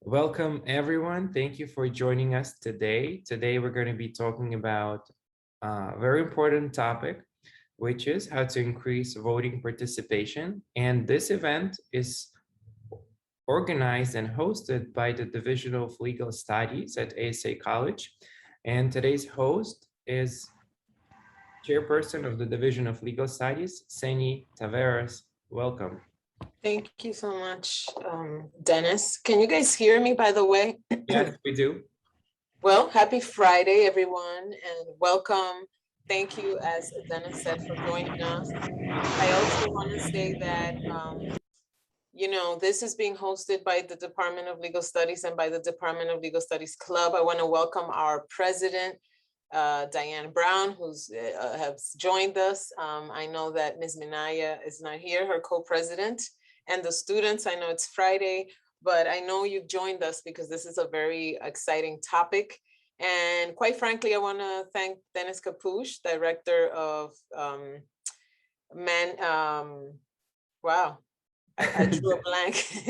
Welcome, everyone. Thank you for joining us today. Today, we're going to be talking about a very important topic, which is how to increase voting participation. And this event is organized and hosted by the Division of Legal Studies at ASA College. And today's host is Chairperson of the Division of Legal Studies, Seny Taveras. Welcome. Thank you so much, Dennis. Can you guys hear me, by the way? Yes, we do. Well, happy Friday, everyone, and welcome. Thank you, as Dennis said, for joining us. I also want to say that, this is being hosted by the Department of Legal Studies and by the Department of Legal Studies Club. I want to welcome our president, Dianne Brown, who's has joined us. I know that Ms. Minaya is not here, her co-president, and the students. I know it's Friday, but I know you've joined us because this is a very exciting topic. And quite frankly, I want to thank Dennis Capuche, director of wow, I drew a blank.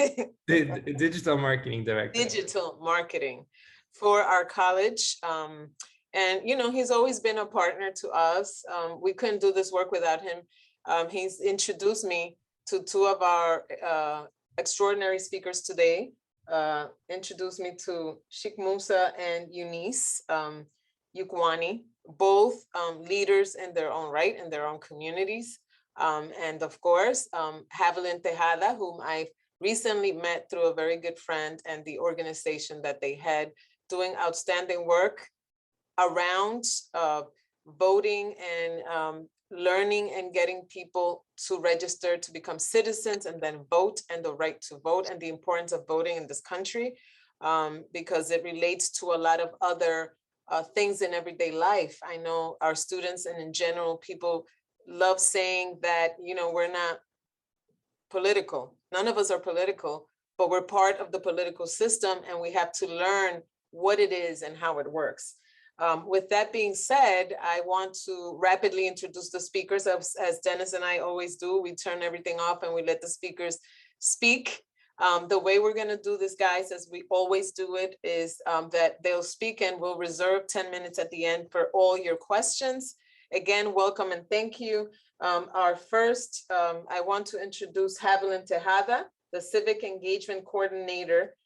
Digital marketing director. Digital marketing for our college. And, he's always been a partner to us. We couldn't do this work without him. He's introduced me to two of our extraordinary speakers today, introduced me to Sheikh Musa and Eunice Ukwuani, both leaders in their own right, in their own communities. And of course, Havolin Tejada, whom I recently met through a very good friend and the organization that they had, doing outstanding work around voting and learning and getting people to register to become citizens and then vote, and the right to vote, and the importance of voting in this country, because it relates to a lot of other things in everyday life. I know our students and in general, people love saying that, we're not political. None of us are political, but we're part of the political system, and we have to learn what it is and how it works. With that being said, I want to rapidly introduce the speakers. As Dennis and I always do, we turn everything off and we let the speakers speak. The way we're going to do this, guys, as we always do it, is that they'll speak and we'll reserve 10 minutes at the end for all your questions. Again, welcome and thank you. Our first, I want to introduce Havolin Tejada, the Civic Engagement Coordinator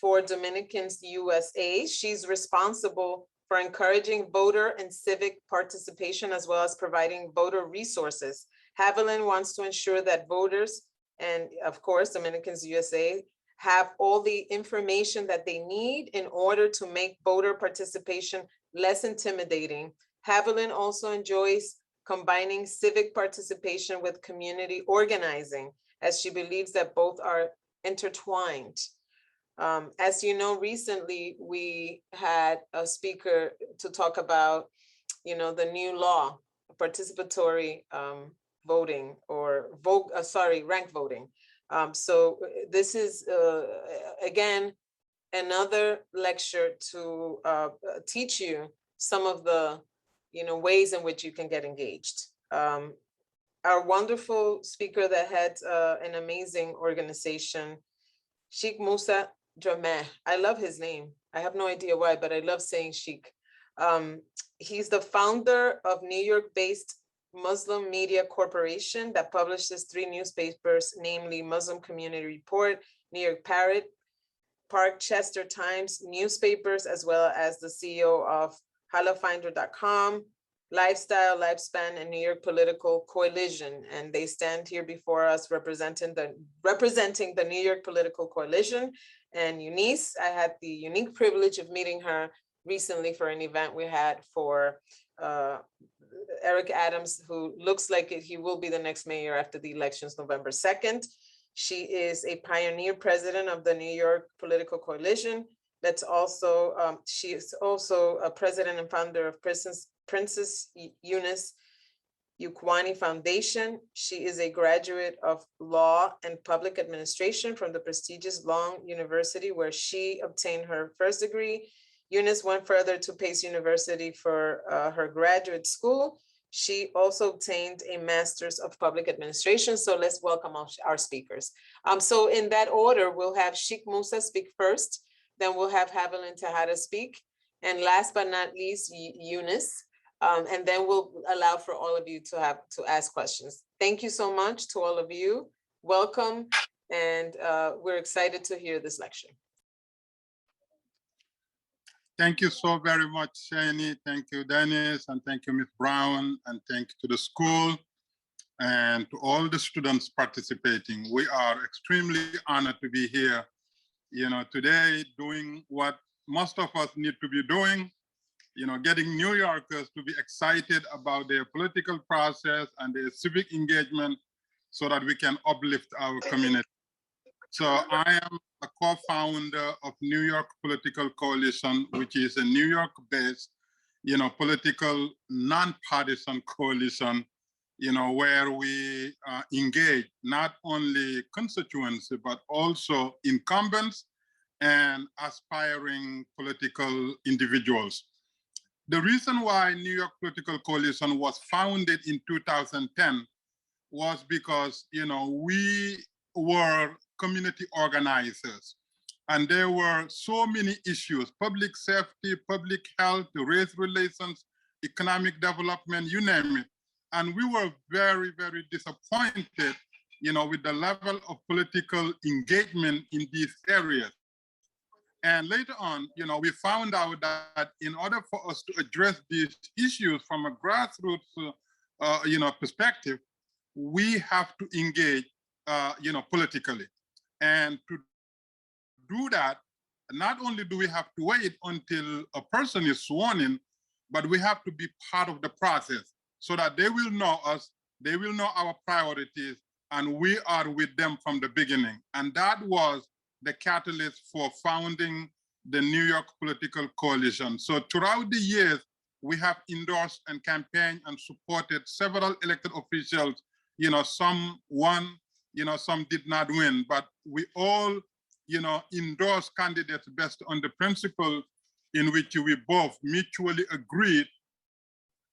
for Dominicans USA. She's responsible for encouraging voter and civic participation, as well as providing voter resources. Havolin wants to ensure that voters, and of course, Dominicans USA, have all the information that they need in order to make voter participation less intimidating. Havolin also enjoys combining civic participation with community organizing, as she believes that both are intertwined. As you know, recently we had a speaker to talk about, the new law, participatory voting, or ranked voting. So this is, again, another lecture to teach you some of the, ways in which you can get engaged. Our wonderful speaker that had an amazing organization, Sheikh Musa Drammeh. I love his name. I have no idea why, but I love saying Sheikh. He's the founder of New York-based Muslim Media Corporation that publishes 3 newspapers, namely Muslim Community Report, New York Parkchester Times newspapers, as well as the CEO of HalaFinder.com, Lifestyle, Lifespan, and New York Political Coalition. And they stand here before us representing the New York Political Coalition. And Eunice, I had the unique privilege of meeting her recently for an event we had for Eric Adams, who looks like he will be the next mayor after the elections, November 2nd. She is a pioneer president of the New York Political Coalition. That's also, she is also a president and founder of Princess Eunice Ukwuani Foundation. She is a graduate of law and public administration from the prestigious Long University, where she obtained her first degree. Eunice went further to Pace University for her graduate school. She also obtained a Master's of Public Administration. So let's welcome our speakers. So in that order, we'll have Sheikh Musa speak first, then we'll have Havolin Tejada speak, and last but not least, Eunice. And then we'll allow for all of you to ask questions. Thank you so much to all of you. Welcome, and we're excited to hear this lecture. Thank you so very much, Seny. Thank you, Dennis, and thank you, Ms. Brown, and thank you to the school and to all the students participating. We are extremely honored to be here, today doing what most of us need to be doing, getting New Yorkers to be excited about their political process and their civic engagement so that we can uplift our community. So I am a co-founder of New York Political Coalition, which is a New York-based, political non-partisan coalition, where we engage not only constituents, but also incumbents and aspiring political individuals. The reason why New York Political Coalition was founded in 2010 was because, we were community organizers. And there were so many issues: public safety, public health, race relations, economic development, you name it. And we were very, very disappointed, with the level of political engagement in these areas. And later on, we found out that in order for us to address these issues from a grassroots, perspective, we have to engage, politically. And to do that, not only do we have to wait until a person is sworn in, but we have to be part of the process so that they will know us, they will know our priorities, and we are with them from the beginning. And that was the catalyst for founding the New York Political Coalition. So throughout the years, we have endorsed and campaigned and supported several elected officials. Some won, some did not win, but we all, endorse candidates based on the principle in which we both mutually agreed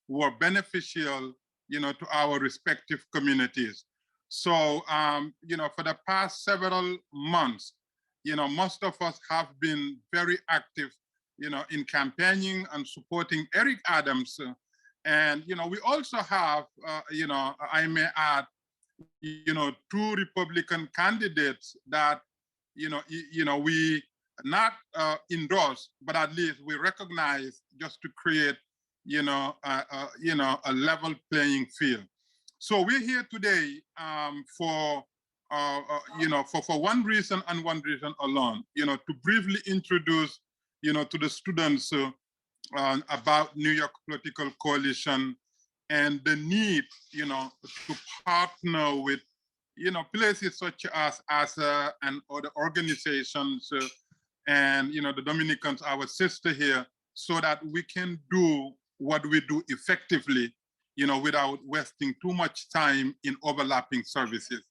were beneficial, to our respective communities. So, for the past several months, most of us have been very active, in campaigning and supporting Eric Adams. And, we also have, I may add, 2 Republican candidates that, we not endorse, but at least we recognize just to create, a level playing field. So we're here today for one reason and one reason alone, to briefly introduce, to the students about New York Political Coalition and the need, to partner with, places such as ASA and other organizations and, the Dominicans, our sister here, so that we can do what we do effectively, without wasting too much time in overlapping services.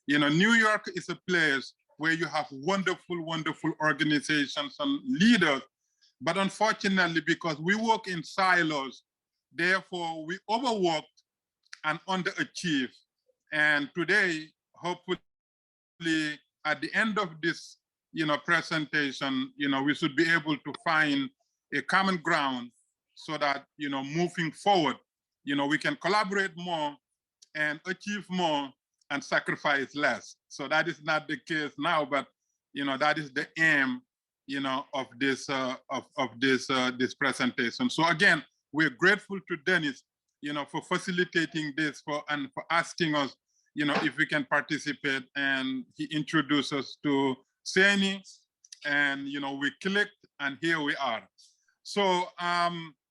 New York is a place where you have wonderful, wonderful organizations and leaders, but unfortunately, because we work in silos, therefore we overworked and underachieve. And today, hopefully, at the end of this, presentation, we should be able to find a common ground so that, moving forward, we can collaborate more and achieve more and sacrifice less. So that is not the case now, but, that is the aim, of this this presentation. So again, we're grateful to Dennis, for facilitating this and for asking us, if we can participate. And he introduced us to Seny, and we clicked, and here we are. So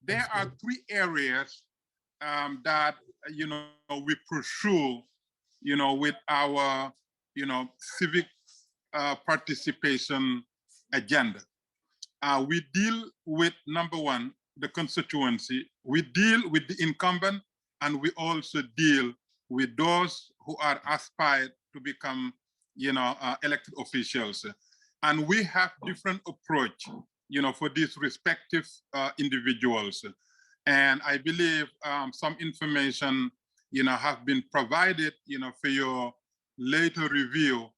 there are 3 areas that we pursue, with our civic participation agenda. We deal with, number 1, the constituency. We deal with the incumbent, and we also deal with those who are aspired to become, elected officials. And we have different approach, for these respective individuals. And I believe some information, have been provided, for your later review,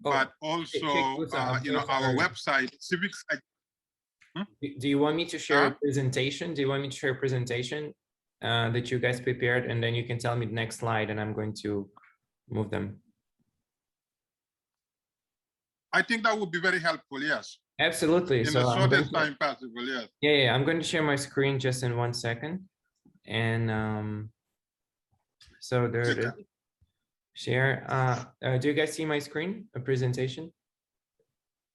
but also, Musa, I'm so our sorry. website, Civics. Do you want me to share a presentation? Do you want me to share a presentation that you guys prepared, and then you can tell me the next slide, and I'm going to move them. I think that would be very helpful. Yes. Absolutely. In So the I'm shortest time possible. Yes. Yeah, I'm going to share my screen just in 1 second, and so there it is. Share. Do you guys see my screen? A presentation?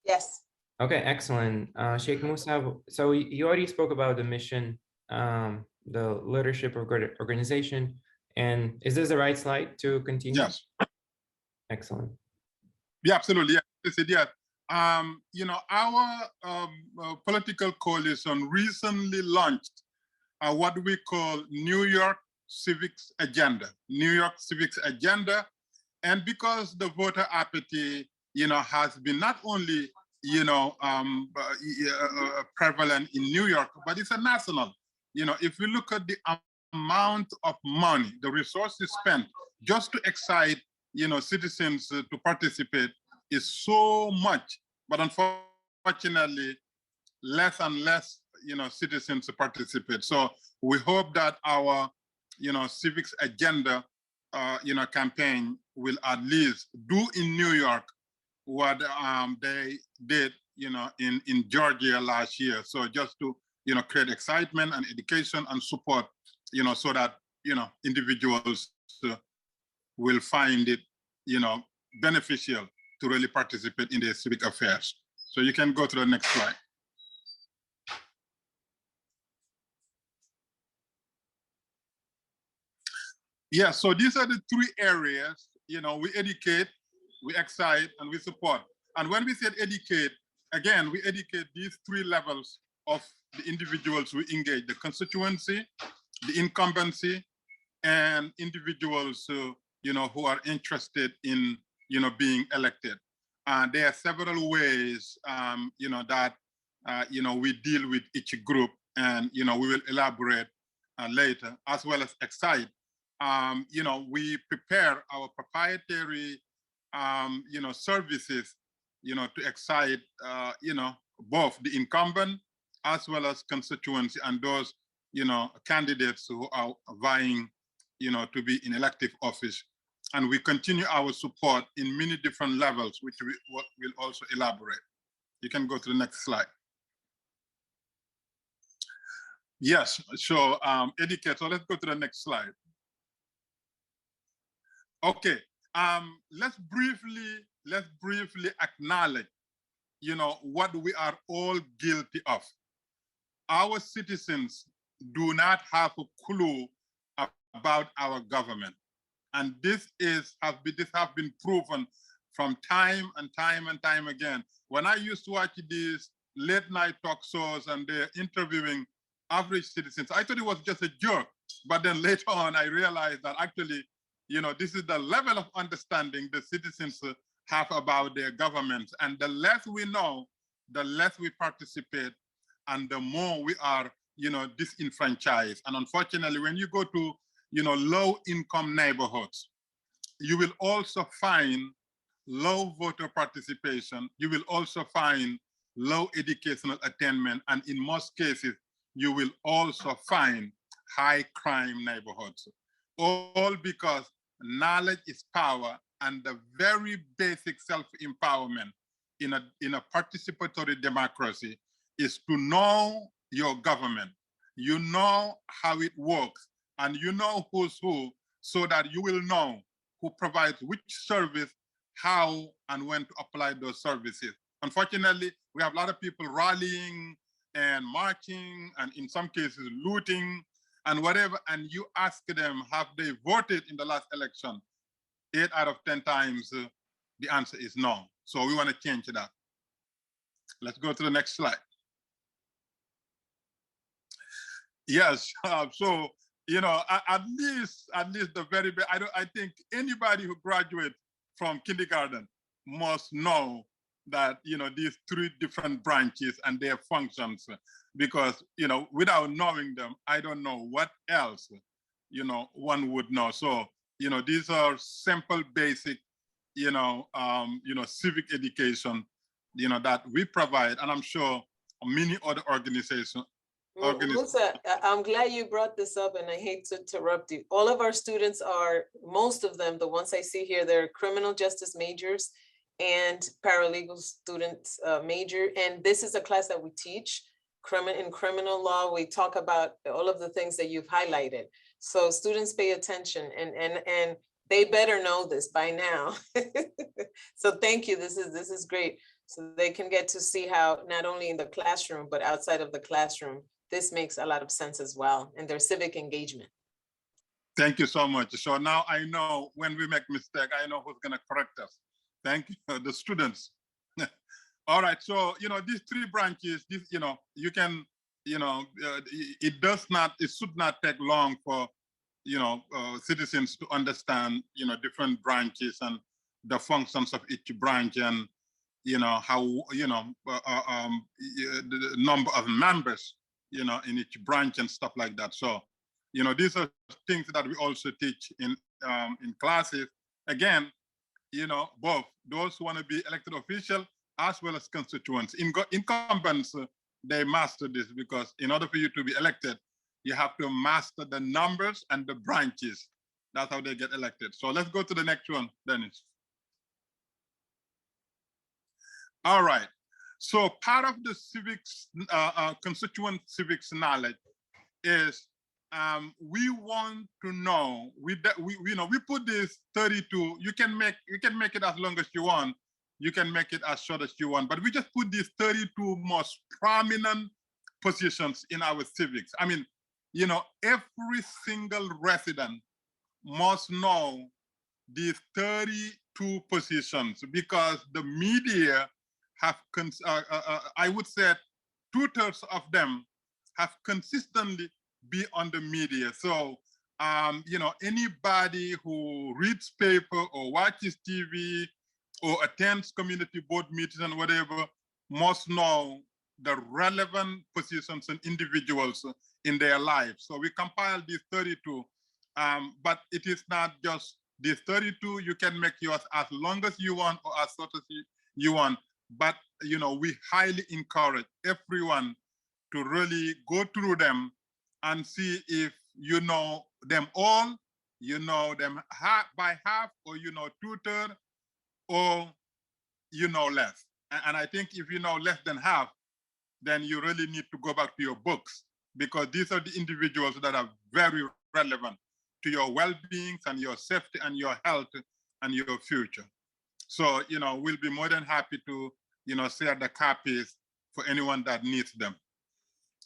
Yes. Okay, excellent. Sheikh Musa, so you already spoke about the mission, the leadership organization, and is this the right slide to continue? Yes. Excellent. Yeah, absolutely. Yes. Our political coalition recently launched what we call New York Civics Agenda. New York Civics Agenda, and because the voter apathy, has been not only prevalent in New York, but it's a national. If we look at the amount of money, the resources spent just to excite, citizens to participate is so much, but unfortunately, less and less, citizens participate. So we hope that our, civics agenda, campaign will at least do in New York what they did, in Georgia last year. So just to, create excitement and education and support, so that, individuals will find it, beneficial to really participate in their civic affairs. So you can go to the next slide. Yeah, so these are the 3 areas, we educate, we excite, and we support. And when we said educate, again, we educate these 3 levels of the individuals we engage: the constituency, the incumbency, and individuals who are interested in being elected. There are several ways that we deal with each group, and we will elaborate later, as well as excite. We prepare our proprietary services to excite both the incumbent as well as constituency and those candidates who are vying to be in elective office. And we continue our support in many different levels, which we will also elaborate. You can go to the next slide. Yes, so educate. So let's go to the next slide. Okay, let's briefly acknowledge, what we are all guilty of. Our citizens do not have a clue about our government. And this has been proven from time and time again. When I used to watch these late night talk shows and they're interviewing average citizens, I thought it was just a joke. But then later on, I realized that actually, this is the level of understanding the citizens have about their governments. And the less we know, the less we participate, and the more we are, disenfranchised. And unfortunately, when you go to, low-income neighborhoods, you will also find low voter participation. You will also find low educational attainment. And in most cases, you will also find high crime neighborhoods. All because knowledge is power, and the very basic self-empowerment in a participatory democracy is to know your government. You know how it works, and you know who's who, so that you will know who provides which service, how, and when to apply those services. Unfortunately, we have a lot of people rallying and marching, and in some cases looting and whatever, and you ask them, have they voted in the last election? 8 out of 10 times, the answer is no. So we want to change that. Let's go to the next slide. Yes, so at least the very best. I think anybody who graduates from kindergarten must know that these 3 different branches and their functions. because, without knowing them, I don't know what else, one would know. So, these are simple, basic, civic education, that we provide. And I'm sure many other organizations. Musa, I'm glad you brought this up, and I hate to interrupt you. All of our students are, most of them, the ones I see here, they're criminal justice majors and paralegal students major. And this is a class that we teach in criminal law. We talk about all of the things that you've highlighted. So students pay attention, and they better know this by now. So thank you. This is great. So they can get to see how not only in the classroom, but outside of the classroom, this makes a lot of sense as well in their civic engagement. Thank you so much. So now I know when we make mistake, I know who's going to correct us. Thank you, the students. All right. So, these three branches, this, you can, it should not take long for, citizens to understand, different branches and the functions of each branch, and, how, the number of members, in each branch and stuff like that. So, these are things that we also teach in classes. Again, both those who want to be elected official as well as constituents. Incumbents, they master this, because in order for you to be elected, you have to master the numbers and the branches. That's how they get elected. So let's go to the next one, Dennis. All right. So part of the civics, constituent civics knowledge is we want to know, we put this 32, you can make it as long as you want, you can make it as short as you want, but we just put these 32 most prominent positions in our civics. I mean, every single resident must know these 32 positions, because the media have, I would say 2/3 of them have consistently be on the media. So, anybody who reads paper or watches TV or attends community board meetings and whatever must know the relevant positions and individuals in their lives. So we compiled these 32, but it is not just these 32. You can make yours as long as you want or as short as you want. But, we highly encourage everyone to really go through them and see if you know them all, you know them by half, or 2/3, or less. And I think if you know less than half, then you really need to go back to your books, because these are the individuals that are very relevant to your well-being and your safety and your health and your future. So, we'll be more than happy to, share the copies for anyone that needs them.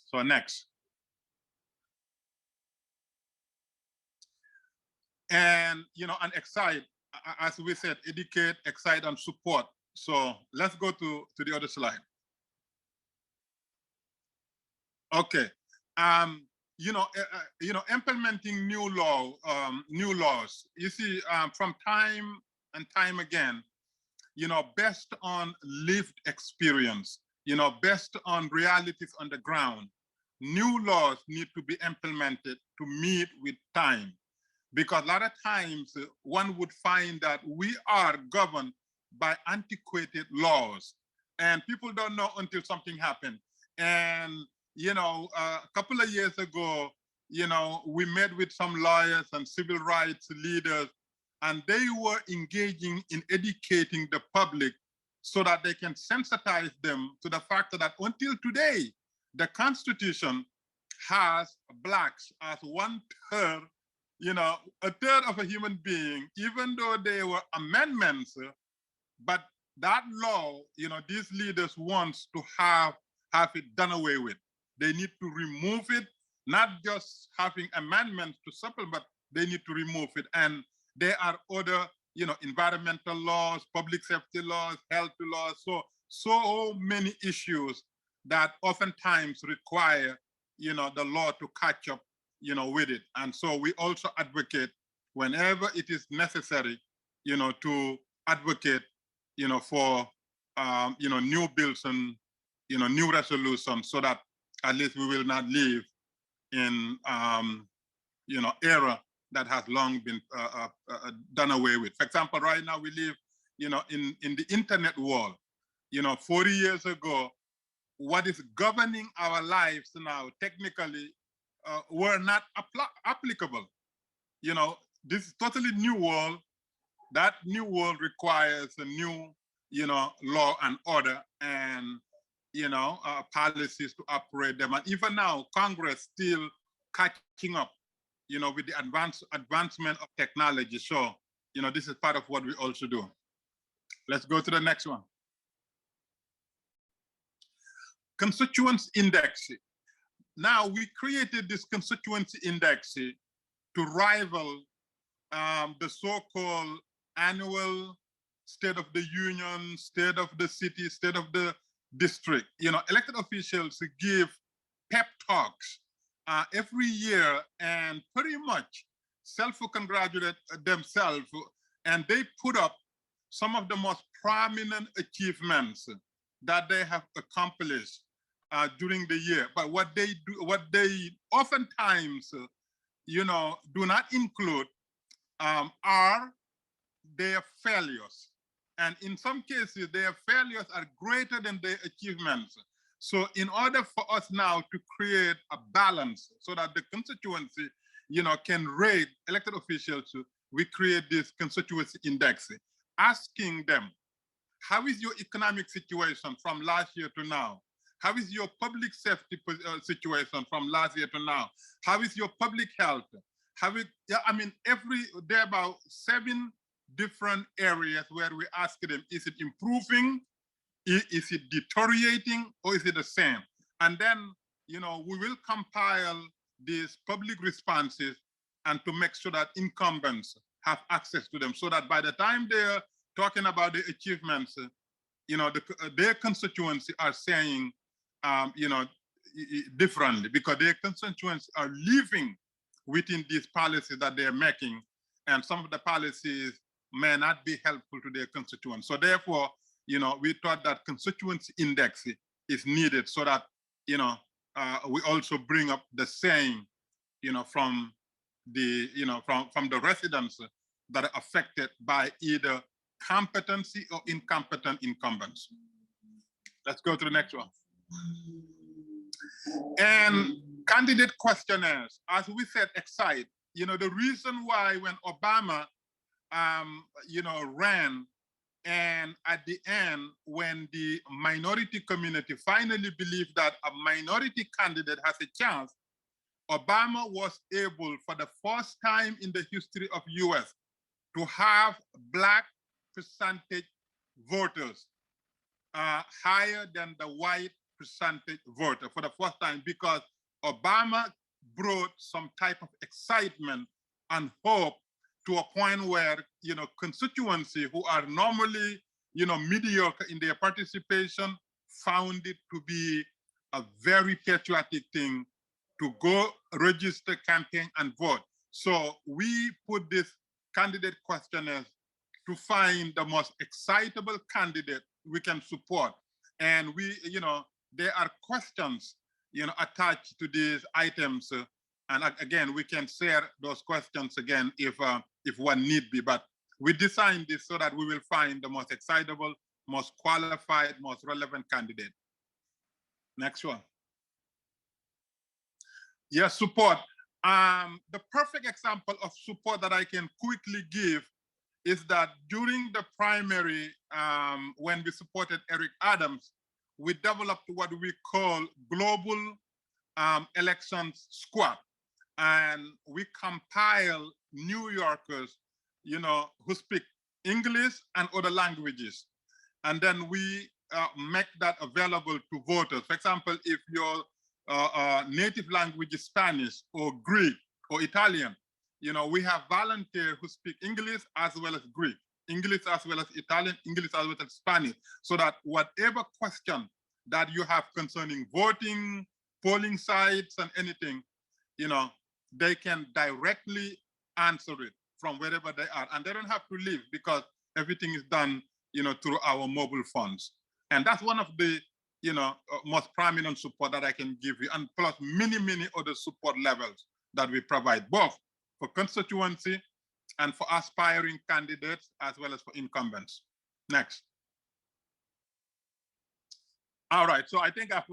So next. And, and excite, as we said, educate, excite, and support. So let's go to the other slide. Okay. Implementing new laws. You see, from time and time again, based on lived experience, based on realities on the ground, new laws need to be implemented to meet with time. Because a lot of times one would find that we are governed by antiquated laws, and people don't know until something happened. And, a couple of years ago, we met with some lawyers and civil rights leaders, and they were engaging in educating the public so that they can sensitize them to the fact that until today, the Constitution has Blacks as 1/3, a third of a human being, even though they were amendments. But that law, these leaders want to have it done away with. They need to remove it, not just having amendments to supplement, but they need to remove it. And there are other, environmental laws, public safety laws, health laws, so many issues that oftentimes require, the law to catch up, with it. And so we also advocate whenever it is necessary, to advocate, for, new bills and, new resolutions, so that, at least we will not live in, era that has long been done away with. For example, right now we live, in the internet world. 40 years ago, what is governing our lives now technically were not applicable. This is totally new world. That new world requires a new, law and order and, policies to operate them. And even now, Congress still catching up, with the advancement of technology. So, this is part of what we also do. Let's go to the next one. Constituents Indexing. Now, we created this constituency index to rival the so-called annual State of the Union, State of the City, State of the District. Elected officials give pep talks every year and pretty much self-congratulate themselves, and they put up some of the most prominent achievements that they have accomplished during the year. But what they oftentimes, do not include are their failures. And in some cases, their failures are greater than their achievements. So in order for us now to create a balance so that the constituency, can rate elected officials, we create this constituency index, asking them, how is your economic situation from last year to now? How is your public safety situation from last year to now? How is your public health? There are about 7 different areas where we ask them, is it improving? Is it deteriorating, or is it the same? And then, we will compile these public responses and to make sure that incumbents have access to them, so that by the time they're talking about the achievements, their constituency are saying, differently, because their constituents are living within these policies that they're making, and some of the policies may not be helpful to their constituents. So therefore, we thought that constituency index is needed so that, we also bring up the same, from the, from the residents that are affected by either competency or incompetent incumbents. Let's go to the next one. And candidate questionnaires, as we said, excite. The reason why when Obama, ran, and at the end, when the minority community finally believed that a minority candidate has a chance, Obama was able, for the first time in the history of US, to have Black percentage voters higher than the white percentage voter for the first time, because Obama brought some type of excitement and hope to a point where, constituency who are normally, mediocre in their participation found it to be a very patriotic thing to go register, campaign, and vote. So we put this candidate questionnaires to find the most excitable candidate we can support. And we, there are questions, attached to these items. And again, we can share those questions again if one need be. But we designed this so that we will find the most excitable, most qualified, most relevant candidate. Next one. Yes, support. The perfect example of support that I can quickly give is that during the primary, when we supported Eric Adams, we developed what we call Global Elections Squad. And we compile New Yorkers, who speak English and other languages. And then we make that available to voters. For example, if your native language is Spanish or Greek or Italian, we have volunteers who speak English as well as Greek, English as well as Italian, English as well as Spanish, so that whatever question that you have concerning voting, polling sites, and anything, they can directly answer it from wherever they are. And they don't have to leave because everything is done, through our mobile phones. And that's one of the most prominent support that I can give you, and plus many, many other support levels that we provide, both for constituency and for aspiring candidates, as well as for incumbents. Next. All right, so I think I've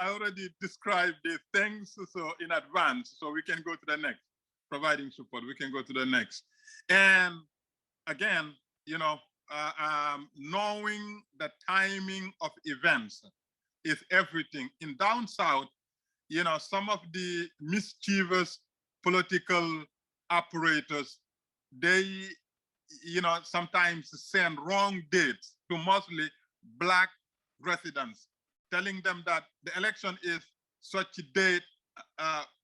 already described the things so in advance, so we can go to the next. Providing support, we can go to the next. And again, knowing the timing of events is everything. In down south, some of the mischievous political operators, they, sometimes send wrong dates to mostly Black residents, telling them that the election is such a date,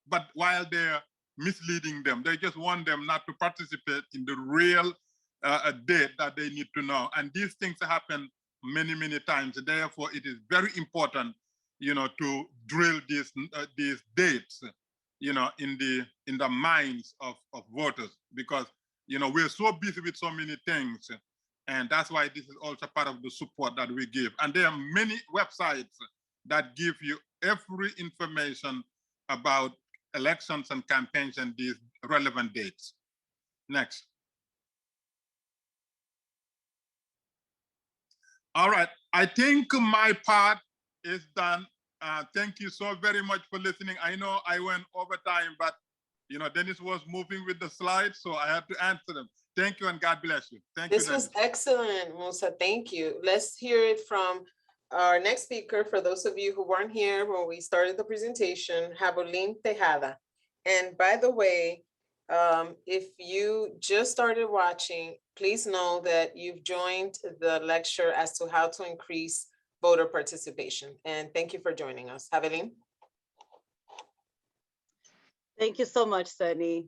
but while they're misleading them, they just want them not to participate in the real date that they need to know. And these things happen many, many times. Therefore, it is very important, to drill these dates, in the minds of voters, because we're so busy with so many things. And that's why this is also part of the support that we give. And there are many websites that give you every information about elections and campaigns and these relevant dates. Next. All right, I think my part is done. Thank you so very much for listening. I know I went over time, but Dennis was moving with the slides, so I had to answer them. Thank you and God bless you. Thank you. This was excellent, Musa. Thank you. Let's hear it from our next speaker. For those of you who weren't here when we started the presentation, Havolin Tejada. And by the way, if you just started watching, please know that you've joined the lecture as to how to increase voter participation. And thank you for joining us. Havolin. Thank you so much, Seny.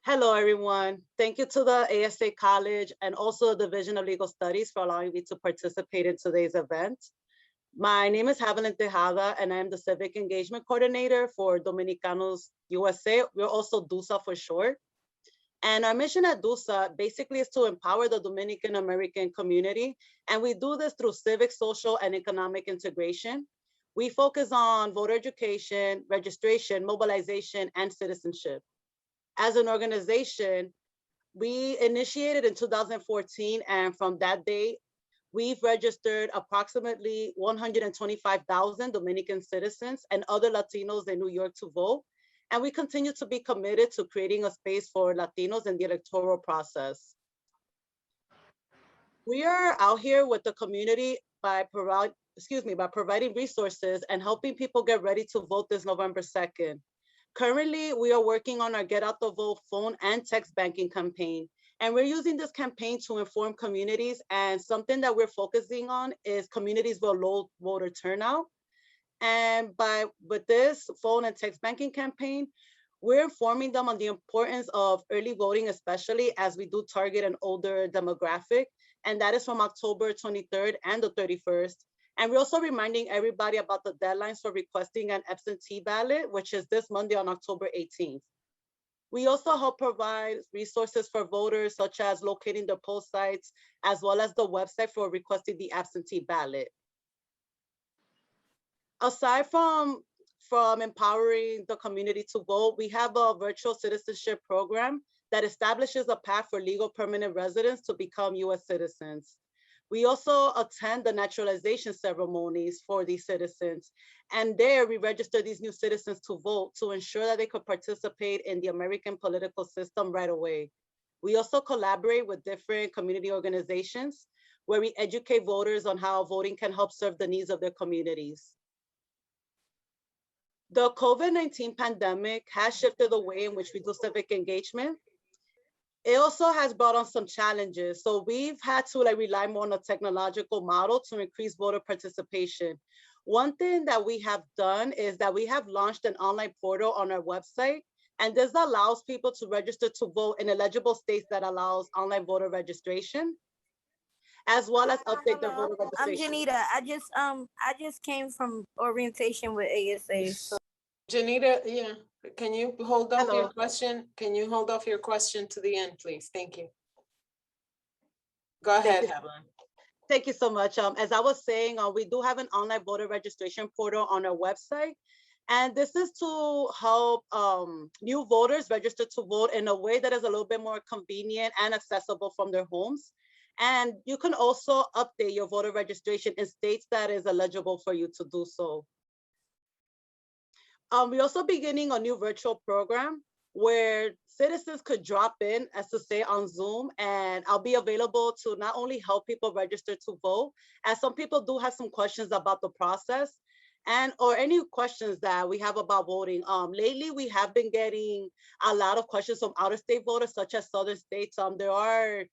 Hello, everyone. Thank you to the ASA College and also the Division of Legal Studies for allowing me to participate in today's event. My name is Havolin Tejada, and I'm the Civic Engagement Coordinator for Dominicanos USA. We're also DUSA for short. And our mission at DUSA basically is to empower the Dominican American community. And we do this through civic, social, and economic integration. We focus on voter education, registration, mobilization, and citizenship. As an organization, we initiated in 2014, and from that day, we've registered approximately 125,000 Dominican citizens and other Latinos in New York to vote. And we continue to be committed to creating a space for Latinos in the electoral process. We are out here with the community by providing resources and helping people get ready to vote this November 2nd. Currently, we are working on our Get Out the Vote phone and text banking campaign. And we're using this campaign to inform communities. And something that we're focusing on is communities with low voter turnout. And with this phone and text banking campaign, we're informing them on the importance of early voting, especially as we do target an older demographic. And that is from October 23rd and the 31st. And we're also reminding everybody about the deadlines for requesting an absentee ballot, which is this Monday on October 18th. We also help provide resources for voters, such as locating the poll sites, as well as the website for requesting the absentee ballot. Aside from empowering the community to vote, we have a virtual citizenship program that establishes a path for legal permanent residents to become US citizens. We also attend the naturalization ceremonies for these citizens. And there we register these new citizens to vote to ensure that they could participate in the American political system right away. We also collaborate with different community organizations where we educate voters on how voting can help serve the needs of their communities. The COVID-19 pandemic has shifted the way in which we do civic engagement. It also has brought on some challenges. So we've had to rely more on a technological model to increase voter participation. One thing that we have done is that we have launched an online portal on our website, and this allows people to register to vote in eligible states that allows online voter registration, as well as update their voter registration. I'm Janita. I just came from orientation with ASA. So. Janita, yeah, can you hold off your question? Can you hold off your question to the end, please? Thank you. Go ahead, Havolin. Thank you so much. As I was saying, we do have an online voter registration portal on our website. And this is to help new voters register to vote in a way that is a little bit more convenient and accessible from their homes. And you can also update your voter registration in states that is eligible for you to do so. We're also beginning a new virtual program where citizens could drop in, as to say, on Zoom, and I'll be available to not only help people register to vote, as some people do have some questions about the process, and or any questions that we have about voting. Lately, we have been getting a lot of questions from out-of-state voters, such as southern states. There are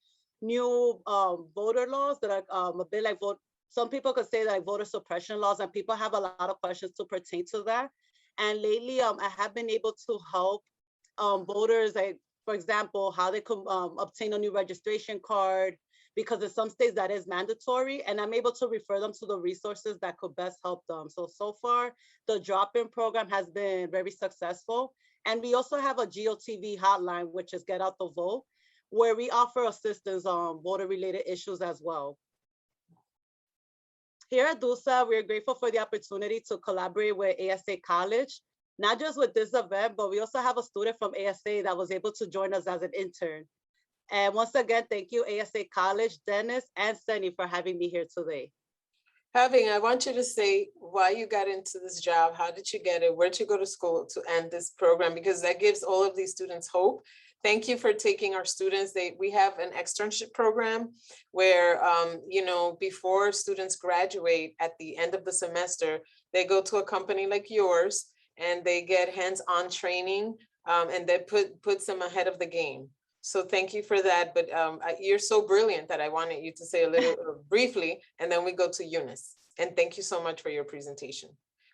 new voter laws that are a bit like some people could say like voter suppression laws, and people have a lot of questions to pertain to that. And lately, I have been able to help voters, like, for example, how they can obtain a new registration card, because in some states that is mandatory, and I'm able to refer them to the resources that could best help them. So far, the drop-in program has been very successful. And we also have a GOTV hotline, which is Get Out the Vote, where we offer assistance on voter-related issues as well. Here at DUSA, we're grateful for the opportunity to collaborate with ASA College, not just with this event, but we also have a student from ASA that was able to join us as an intern. And once again, thank you, ASA College, Dennis, and Seny for having me here today. I want you to say why you got into this job. How did you get it? Where'd you go to school to end this program? Because that gives all of these students hope. Thank you for taking our students. We have an externship program where, before students graduate at the end of the semester, they go to a company like yours and they get hands-on training, and that puts them ahead of the game. So thank you for that. But you're so brilliant that I wanted you to say a little briefly, and then we go to Eunice. And thank you so much for your presentation.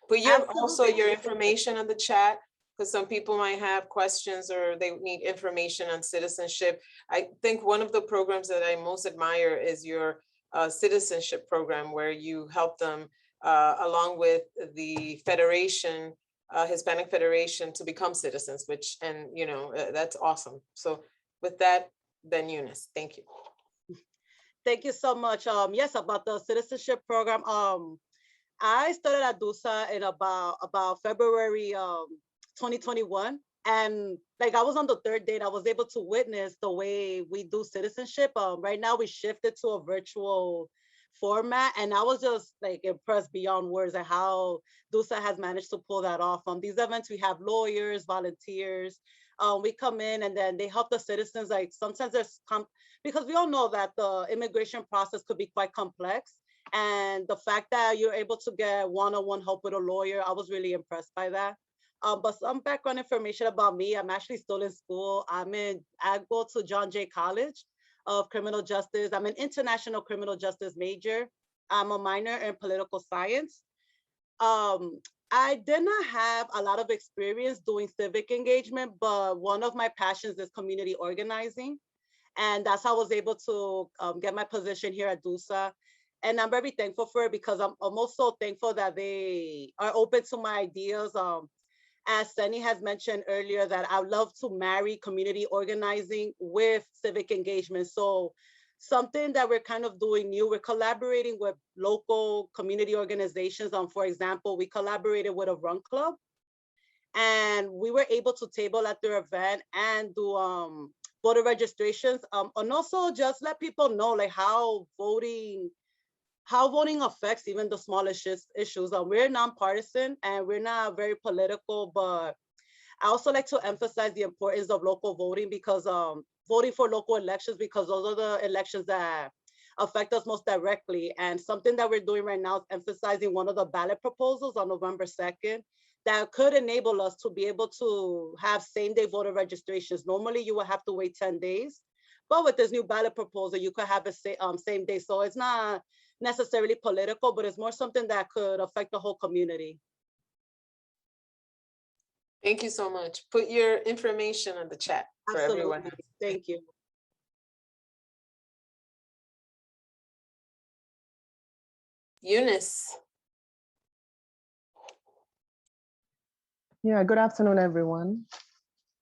Put also your information on the chat, because some people might have questions or they need information on citizenship. I think one of the programs that I most admire is your citizenship program, where you help them along with the Federation, Hispanic Federation, to become citizens, that's awesome. So with that, then Eunice, thank you. Thank you so much. Yes, about the citizenship program. I started at DUSA in about February 2021. And like I was on the third day, and I was able to witness the way we do citizenship. Right now we shifted to a virtual format, and I was just like impressed beyond words at how DUSA has managed to pull that off. These events, we have lawyers, volunteers. We come in and then they help the citizens. Like sometimes because we all know that the immigration process could be quite complex. And the fact that you're able to get one-on-one help with a lawyer, I was really impressed by that. But some background information about me: I'm actually still in school. I go to John Jay College of Criminal Justice. I'm an international criminal justice major. I'm a minor in political science. I did not have a lot of experience doing civic engagement, but one of my passions is community organizing. And that's how I was able to get my position here at DUSA. And I'm very thankful for it, because I'm also thankful that they are open to my ideas. As Seny has mentioned earlier, that I love to marry community organizing with civic engagement. So something that we're kind of doing new, we're collaborating with local community organizations. For example, we collaborated with a run club, and we were able to table at their event and do voter registrations, and also just let people know like how voting affects even the smallest issues. We're nonpartisan and we're not very political, but I also like to emphasize the importance of local voting, because voting for local elections, because those are the elections that affect us most directly. And something that we're doing right now is emphasizing one of the ballot proposals on November 2nd that could enable us to be able to have same-day voter registrations. Normally, you would have to wait 10 days. But with this new ballot proposal, you could have a same day. So it's not necessarily political, but it's more something that could affect the whole community. Thank you so much. Put your information in the chat for everyone. Thank you. Eunice. Yeah, good afternoon, everyone.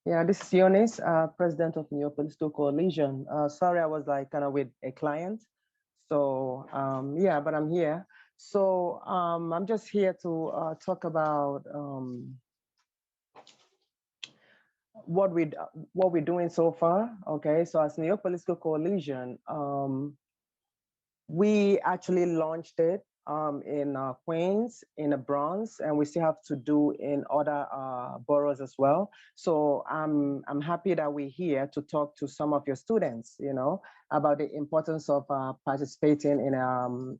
Yeah, this is Eunice, president of Neopolis 2 Coalition. Sorry, I was like kind of with a client, So yeah, but I'm here. So I'm just here to talk about what we're doing so far. Okay, so as New York Political Coalition, we actually launched it in Queens, in the Bronx, and we still have to do in other boroughs as well. So I'm happy that we're here to talk to some of your students, you know, about the importance of participating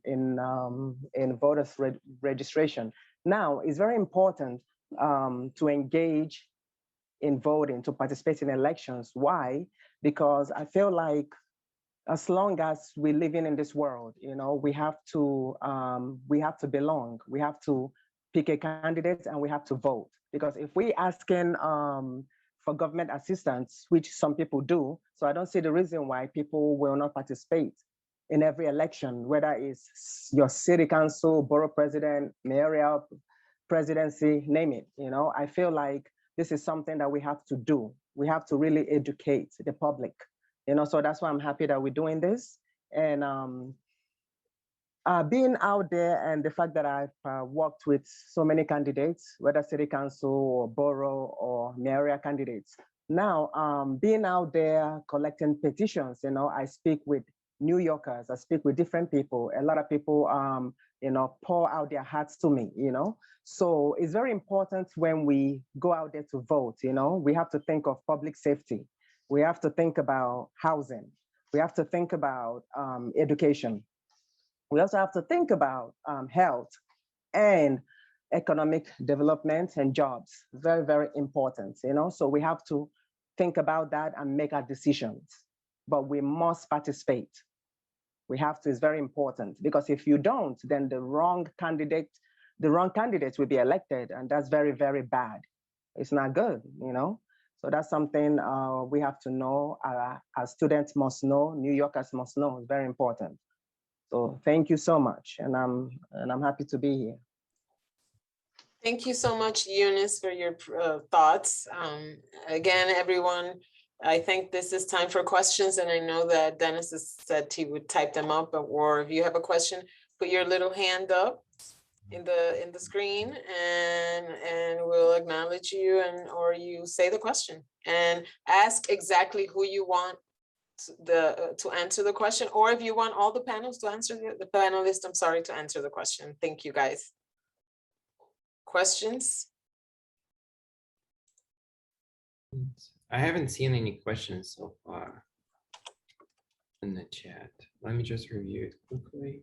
in voters registration. Now, it's very important to engage in voting, to participate in elections. Why? Because I feel like as long as we're living in this world, you know, we have to belong. We have to pick a candidate and we have to vote. Because if we asking for government assistance, which some people do, so I don't see the reason why people will not participate in every election, whether it's your city council, borough president, mayoral presidency, name it. You know, I feel like this is something that we have to do. We have to really educate the public. You know, so that's why I'm happy that we're doing this. And being out there and the fact that I've worked with so many candidates, whether city council or borough or mayoral candidates. Now, being out there collecting petitions, you know, I speak with New Yorkers, I speak with different people. A lot of people, you know, pour out their hearts to me, you know. So it's very important when we go out there to vote, you know, we have to think of public safety. We have to think about housing. We have to think about education. We also have to think about health and economic development and jobs. Very, very important, you know? So we have to think about that and make our decisions. But we must participate. We have to, it's very important, because if you don't, then the wrong candidates will be elected, and that's very, very bad. It's not good, you know? So that's something we have to know. Our students must know. New Yorkers must know. It's very important. So thank you so much, and I'm happy to be here. Thank you so much, Eunice, for your thoughts. Again, everyone, I think this is time for questions, and I know that Dennis has said he would type them up, or if you have a question, put your little hand up in the screen, and we'll acknowledge you, or you say the question, and ask exactly who you want to answer the question, or if you want all the panels to answer the panelists, I'm sorry, to answer the question. Thank you, guys. Questions? I haven't seen any questions so far in the chat. Let me just review it quickly.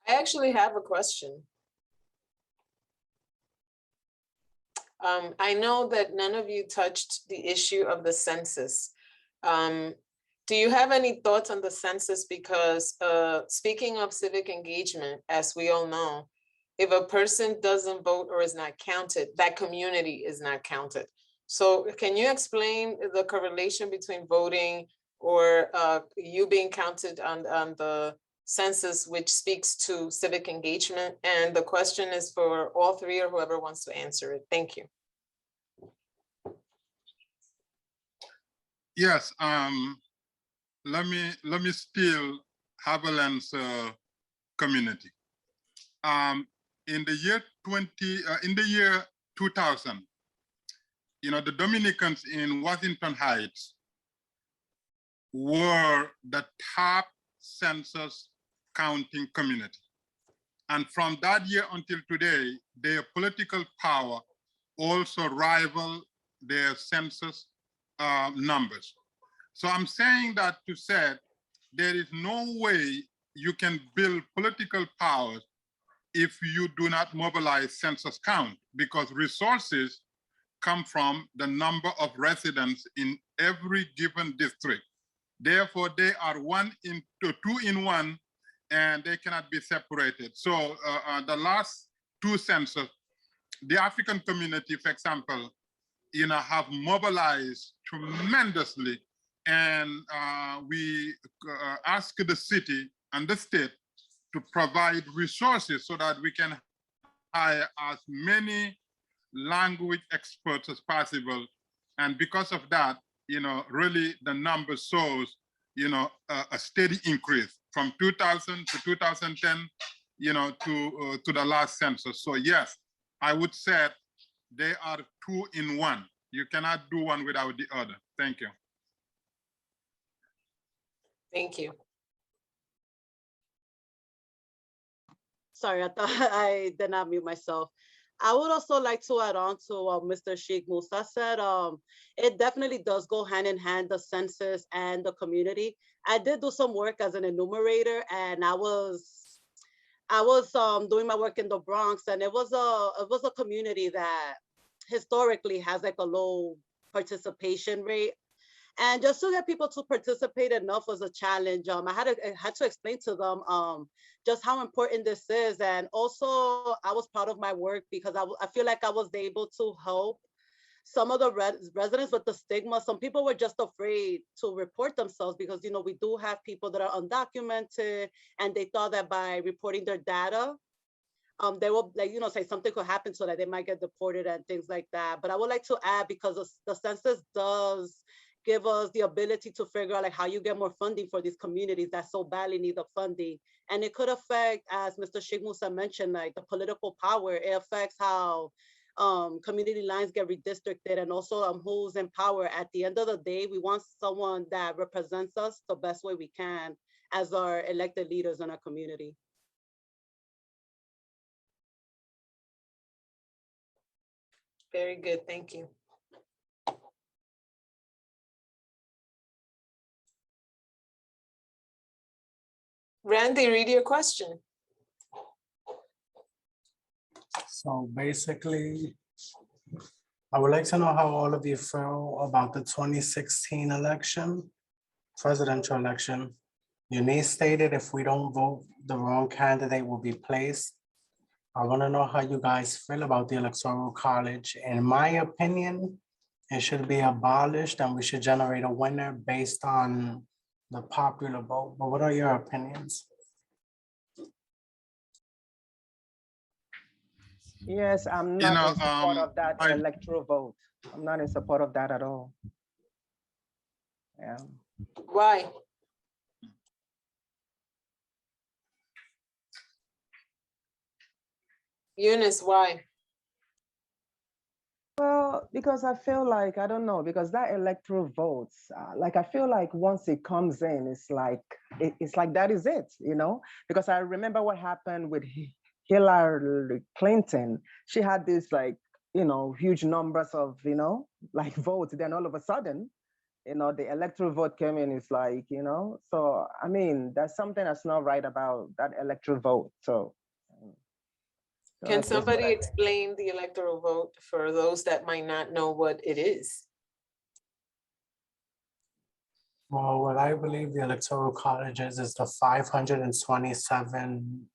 I actually have a question. I know that none of you touched the issue of the census. Do you have any thoughts on the census? Because speaking of civic engagement, as we all know, if a person doesn't vote or is not counted, that community is not counted. So can you explain the correlation between voting or you being counted on the census, which speaks to civic engagement? And the question is for all three or whoever wants to answer it. Thank you. Yes, let me steal Haviland's community. In the year 2000, you know, the Dominicans in Washington Heights were the top census counting community. And from that year until today, their political power also rival their census numbers. So I'm saying that to say there is no way you can build political powers if you do not mobilize census count, because resources come from the number of residents in every given district. Therefore, they are two in one, and they cannot be separated. So the last two census, the African community, for example, you know, have mobilized tremendously, and we ask the city and the state to provide resources so that we can hire as many language experts as possible. And because of that, you know, really the number shows, a steady increase from 2000 to 2010, to the last census. So yes, I would say they are two in one. You cannot do one without the other. Thank you. Thank you. Sorry, I thought I did not mute myself. I would also like to add on to what Mr. Sheikh Musa said. It definitely does go hand in hand, the census and the community. I did do some work as an enumerator, and I was doing my work in the Bronx, and it was a community that historically has like a low participation rate. And just to get people to participate enough was a challenge. I had to explain to them just how important this is. And also I was proud of my work because I feel like I was able to help some of the residents with the stigma. Some people were just afraid to report themselves because, we do have people that are undocumented, and they thought that by reporting their data, they will, say something could happen so that they might get deported and things like that. But I would like to add, because the census does give us the ability to figure out how you get more funding for these communities that so badly need the funding. And it could affect, as Mr. Sheikh Musa mentioned, the political power. It affects how community lines get redistricted, and also who's in power. At the end of the day, we want someone that represents us the best way we can as our elected leaders in our community. Very good, thank you. Randy, read your question. So basically, I would like to know how all of you feel about the 2016 election, presidential election. Eunice stated if we don't vote, the wrong candidate will be placed. I want to know how you guys feel about the Electoral College. In my opinion, it should be abolished and we should generate a winner based on the popular vote. But what are your opinions? Yes, I'm not in support of that electoral vote. I'm not in support of that at all. Yeah. Why? Eunice, why? Well, because I feel like, I don't know, because that electoral votes, I feel like once it comes in, it's like that is it, because I remember what happened with Hillary Clinton. She had this huge numbers of, votes. Then all of a sudden, the electoral vote came in, it's so, I mean, there's something that's not right about that electoral vote. So can somebody explain the electoral vote for those that might not know what it is? Well, what I believe the Electoral College is the 527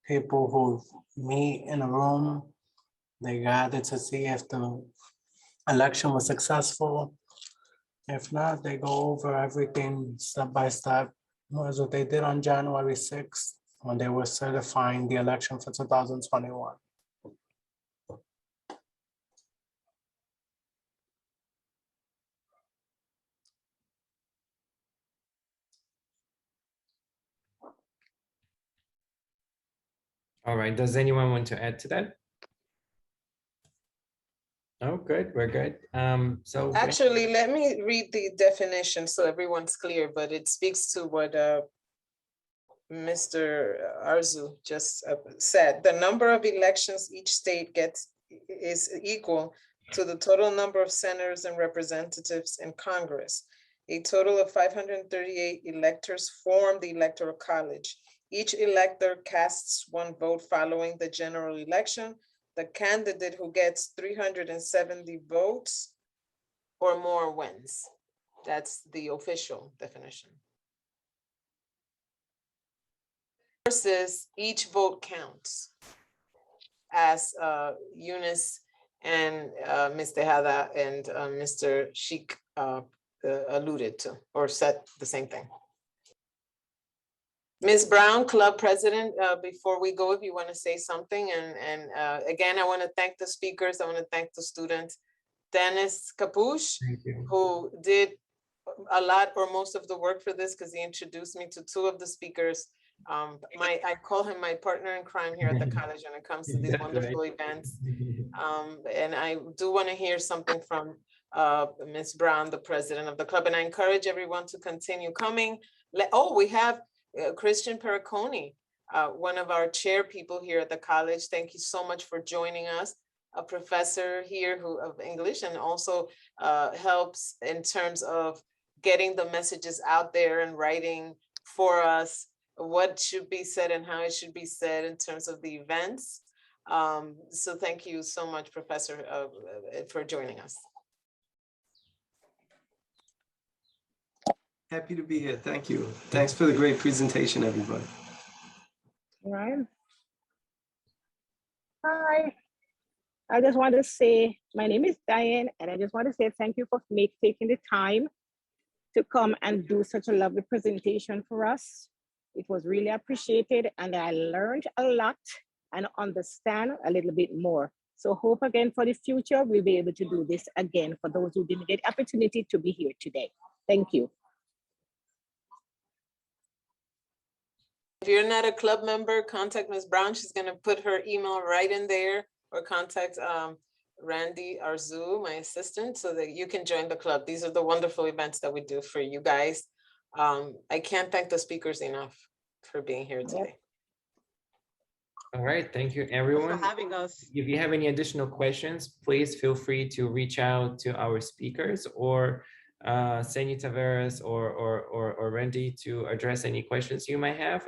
people who meet in a room. They gather to see if the election was successful. If not, they go over everything step by step. That's what they did on January 6th when they were certifying the election for 2021. All right, does anyone want to add to that? Oh, good, we're good. So actually, let me read the definition so everyone's clear, but it speaks to what Mr. Arzu just said. The number of elections each state gets is equal to the total number of senators and representatives in Congress. A total of 538 electors form the Electoral College. Each elector casts one vote following the general election. The candidate who gets 370 votes or more wins. That's the official definition. Versus each vote counts, as Eunice and Ms. Tejada and Mr. Sheikh alluded to or said the same thing. Ms. Brown, club president, before we go, if you want to say something, and again, I want to thank the speakers. I want to thank the students. Dennis Capuche, who did a lot or most of the work for this because he introduced me to two of the speakers. I call him my partner in crime here at the college when it comes to these That's wonderful right. events. And I do want to hear something from Ms. Brown, the president of the club, and I encourage everyone to continue coming. We have Christian Periconi, one of our chair people here at the college. Thank you so much for joining us. A professor here of English and also helps in terms of getting the messages out there and writing for us what should be said and how it should be said in terms of the events. So thank you so much, Professor, for joining us. Happy to be here. Thank you. Thanks for the great presentation, everybody. All right. Hi. I just want to say, my name is Dianne, and I just want to say thank you for taking the time to come and do such a lovely presentation for us. It was really appreciated, and I learned a lot and understand a little bit more. So hope again for the future, we'll be able to do this again for those who didn't get opportunity to be here today. Thank you. If you're not a club member, contact Ms. Brown. She's going to put her email right in there, or contact Randy Arzu, my assistant, so that you can join the club. These are the wonderful events that we do for you guys. I can't thank the speakers enough for being here today. All right, thank you, Thanks everyone. for having us. If you have any additional questions, please feel free to reach out to our speakers or Seny Taveras or Randy to address any questions you might have.